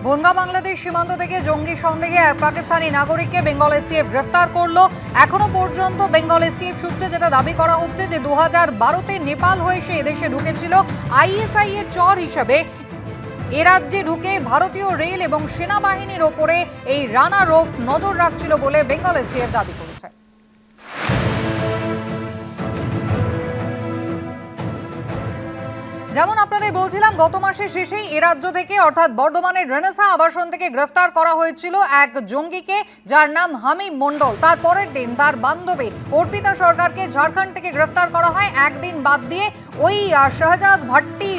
বনগাঁ বাংলাদেশ সীমান্ত থেকে জঙ্গি সন্দেহে এক পাকিস্তানি নাগরিককে বেঙ্গল এসটিএফ গ্রেফতার করলো। এখনো পর্যন্ত বেঙ্গল এসটিএফ সূত্রে যেটা দাবি করা হচ্ছে যে 2012-তে নেপাল হয়ে সে এদেশে ঢুকেছিল আইএসআই এর চর হিসেবে। এ রাজ্যে ঢুকে ভারতীয় রেল এবং সেনাবাহিনীর ওপরে এই রানা রৌফ নজর রাখছিল বলে বেঙ্গল এসটিএফ দাবি করেছে। যেমন আপনাদের বলছিলাম, গত মাসের শেষেই এ রাজ্য থেকে অর্থাৎ বর্ধমানের রেনেসা আবাসন থেকে গ্রেফতার করা হয়েছিল এক জঙ্গিকে, যার নাম হামিম মণ্ডল। তার পরের দিন তার বান্ধবী অর্পিতা সরকারকে ঝাড়খণ্ড থেকে গ্রেফতার করা হয়। একদিন বাদ দিয়ে ওই শাহজাদ ভাট্টি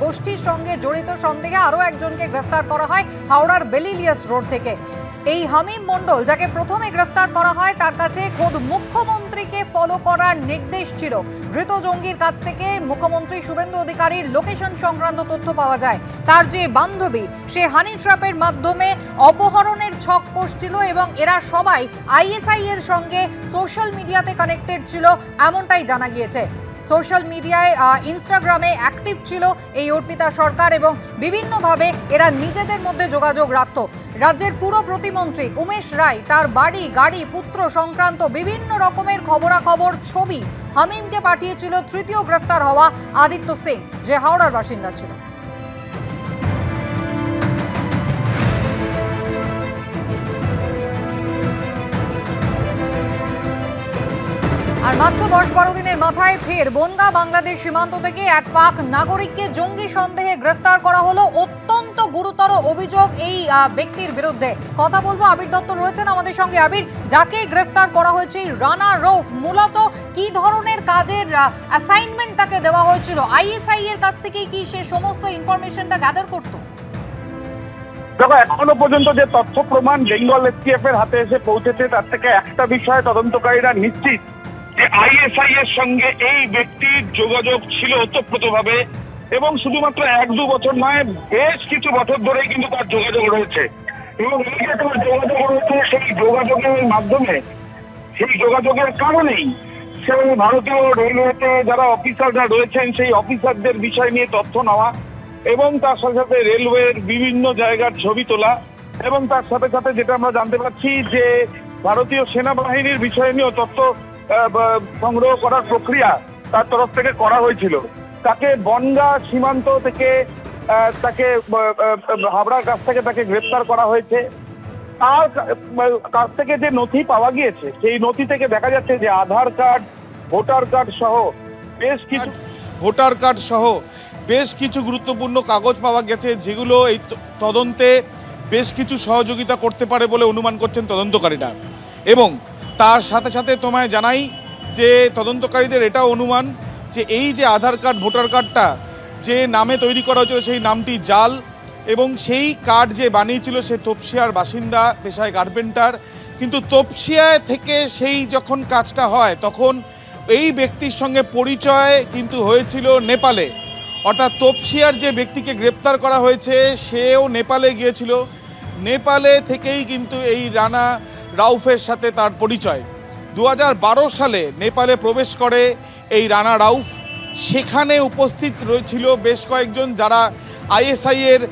গোষ্ঠীর সঙ্গে জড়িত সন্দেহে আরও একজনকে গ্রেফতার করা হয় হাওড়ার বেলিলিয়াস রোড থেকে। এই হামিম মণ্ডল, যাকে প্রথমে গ্রেফতার করা হয়, তার কাছে খোদ মুখ্যমন্ত্রীকে ফলো করার নির্দেশ ছিল। ধৃত জঙ্গির কাছ থেকে মুখ্যমন্ত্রী শুভেন্দু অধিকারীর লোকেশন সংক্রান্ত তথ্য পাওয়া যায়। তার যে বান্ধবী, সে হানি ট্র্যাপের মাধ্যমে অপহরণের ছক কষছিল এবং এরা সবাই আইএসআই এর সঙ্গে সোশ্যাল মিডিয়াতে কানেক্টেড ছিল, এমনটাই জানা গিয়েছে। সোশ্যাল মিডিয়ায় ইনস্টাগ্রামে অ্যাক্টিভ ছিল এই অর্পিতা সরকার এবং বিভিন্নভাবে এরা নিজেদের মধ্যে যোগাযোগ রাখত। রাজ্যের পুরো প্রতিমন্ত্রী উমেশ রায়, তার বাড়ি, গাড়ি, পুত্র সংক্রান্ত বিভিন্ন রকমের খবরাখবর ছবি হামিমকে পাঠিয়েছিল তৃতীয় গ্রেফতার হওয়া আদিত্য সিং, যে হাওড়ার বাসিন্দা ছিল। আর মাত্র 10-12 দিনের মাথায় ফের বনগাঁ বাংলাদেশ সীমান্ত থেকে এক পাক নাগরিককে জঙ্গি সন্দেহে গ্রেফতার করা হলো। অত্যন্ত গুরুতর অভিযোগ এই ব্যক্তির বিরুদ্ধে। কথা বলবো, আবির দত্ত রয়েছেন আমাদের সঙ্গে। আবির, যাকে গ্রেফতার করা হয়েছে রানা রৌফ, মূলত কি ধরনের কাজের অ্যাসাইনমেন্ট তাকে দেওয়া হয়েছিল? আইএসআই এর কাছ থেকে কি সে সমস্ত ইনফরমেশনটা গ্যাদার করতো? দেখো, এখনো পর্যন্ত যে তথ্য প্রমাণ বেঙ্গল এসটিএফ এর হাতে এসে পৌঁছেছে, তার থেকে একটা বিষয়ে তদন্তকারীরা নিশ্চিত যে আইএসআই এর সঙ্গে এই ব্যক্তির যোগাযোগ ছিল ওতপ্রোতভাবে, এবং শুধুমাত্র 1-2 বছর নয়, বেশ কিছু বছর ধরেই কিন্তু তার যোগাযোগ রয়েছে। এবং এই যে তার যোগাযোগ রয়েছে, সেই যোগাযোগের মাধ্যমে, সেই যোগাযোগের কারণেই সেই ভারতীয় রেলওয়েতে যারা অফিসাররা রয়েছেন, সেই অফিসারদের বিষয় নিয়ে তথ্য নেওয়া, এবং তার সাথে সাথে রেলওয়ের বিভিন্ন জায়গার ছবি তোলা, এবং তার সাথে সাথে যেটা আমরা জানতে পারছি যে ভারতীয় সেনাবাহিনীর বিষয় নিয়েও তথ্য সংগ্রহ করার প্রক্রিয়া তার তরফ থেকে করা হয়েছিল। তাকে বনগাঁ সীমান্ত থেকে তাকে হাবড়ার কাছ থেকে তাকে গ্রেফতার করা হয়েছে। তার কাছ থেকে যে নথি পাওয়া গিয়েছে, সেই নথি থেকে দেখা যাচ্ছে যে আধার কার্ড, ভোটার কার্ড সহ বেশ কিছু গুরুত্বপূর্ণ কাগজ পাওয়া গেছে, যেগুলো এই তদন্তে বেশ কিছু সহযোগিতা করতে পারে বলে অনুমান করছেন তদন্তকারীরা। এবং তার সাথে সাথে তোমায় জানাই যে তদন্তকারীদের এটা অনুমান যে এই যে আধার কার্ড, ভোটার কার্ডটা যে নামে তৈরি করা হয়েছিল, সেই নামটি জাল, এবং সেই কার্ড যে বানিয়েছিল সে তপসিয়ার বাসিন্দা, পেশায় কার্পেন্টার। কিন্তু তপসিয়ায় থেকে সেই যখন কাজটা হয়, তখন এই ব্যক্তির সঙ্গে পরিচয় কিন্তু হয়েছিল নেপালে। অর্থাৎ তপসিয়ার যে ব্যক্তিকে গ্রেপ্তার করা হয়েছে, সেও নেপালে গিয়েছিল। নেপালে থেকেই কিন্তু এই রানা রাউফের সাথে তার পরিচয়। 2012 সালে নেপালে প্রবেশ করে এই রানা রাউফ। সেখানে উপস্থিত রয়েছিল বেশ কয়েকজন, যারা আইএসআই এর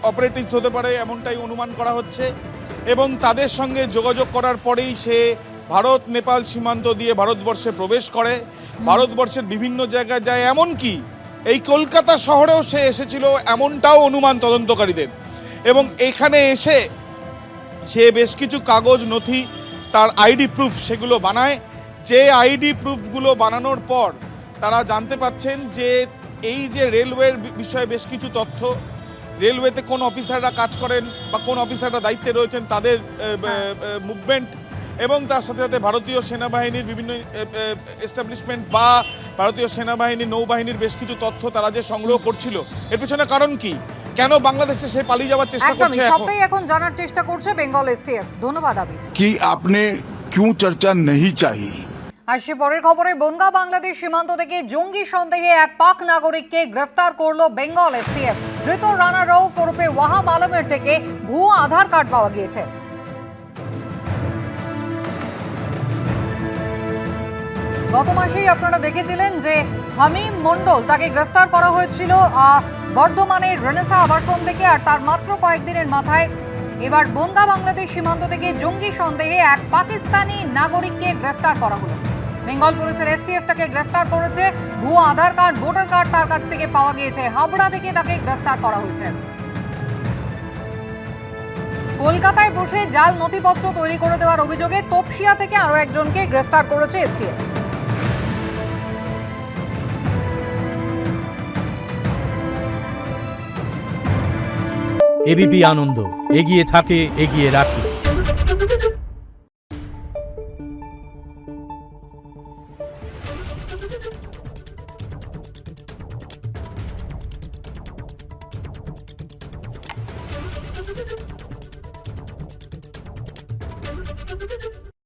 অপারেটিভস হতে পারে এমনটাই অনুমান করা হচ্ছে, এবং তাদের সঙ্গে যোগাযোগ করার পরেই সে ভারত নেপাল সীমান্ত দিয়ে ভারতবর্ষে প্রবেশ করে, ভারতবর্ষের বিভিন্ন জায়গায় যায়, এমনকি এই কলকাতা শহরেও সে এসেছিল, এমনটাও অনুমান তদন্তকারীদের। এবং এখানে এসে সে বেশ কিছু কাগজ, নথি, তার আইডি প্রুফ সেগুলো বানায়। যে আইডি প্রুফগুলো বানানোর পর তারা জানতে পাচ্ছেন যে এই যে রেলওয়ের বিষয়ে বেশ কিছু তথ্য, রেলওয়েতে কোন অফিসাররা কাজ করেন বা কোন অফিসাররা দায়িত্বে রয়েছেন, তাদের মুভমেন্ট, এবং তার সাথে সাথে ভারতীয় সেনাবাহিনীর বিভিন্ন এস্টাবলিশমেন্ট বা ভারতীয় সেনাবাহিনী, নৌবাহিনীর বেশ কিছু তথ্য তারা যে সংগ্রহ করছিল, এর পিছনে কারণ কি, কেন বাংলাদেশে সে পালিয়ে যাওয়ার চেষ্টা করছে, সবটাই এখন জানার চেষ্টা করছে বেঙ্গল এসটিএফ। ধন্যবাদ আবির। कि आपने क्यों चर्चा नहीं चाहिए। আসছে পরের খবরে, বনগাঁ বাংলাদেশ সীমান্ত থেকে জঙ্গি সন্দেহে এক পাক নাগরিককে গ্রেফতার করলো বেঙ্গল এসটিএফ। ধৃত রানা রৌফ ওরফে ওয়াহাব আলমের থেকে ভুয়ো আধার কার্ড পাওয়া গিয়েছে। গত মাসেই আপনারা দেখেছিলেন যে হামিম মণ্ডল, তাকে গ্রেফতার করা হয়েছিল বর্ধমানের রেনেসা আবাসন থেকে। আর তার মাত্র কয়েকদিনের মাথায় এবার বনগা বাংলাদেশ সীমান্ত থেকে জঙ্গি সন্দেহে এক পাকিস্তানি নাগরিককে গ্রেফতার করা হলো। বেঙ্গল পুলিশের এসটিএফ তাকে গ্রেফতার করেছে। ভুয়ো আধার কার্ড, ভোটার কার্ড তার কাছ থেকে পাওয়া গিয়েছে। হাবড়া থেকে তাকে গ্রেফতার করা হয়েছে। কলকাতায় বসে জাল নথিপত্র তৈরি করে দেওয়ার অভিযোগে তপসিয়া থেকে আরো একজনকে গ্রেফতার করেছে এসটিএফ। এবিপি আনন্দ, এগিয়ে থাকে, এগিয়ে রাখে।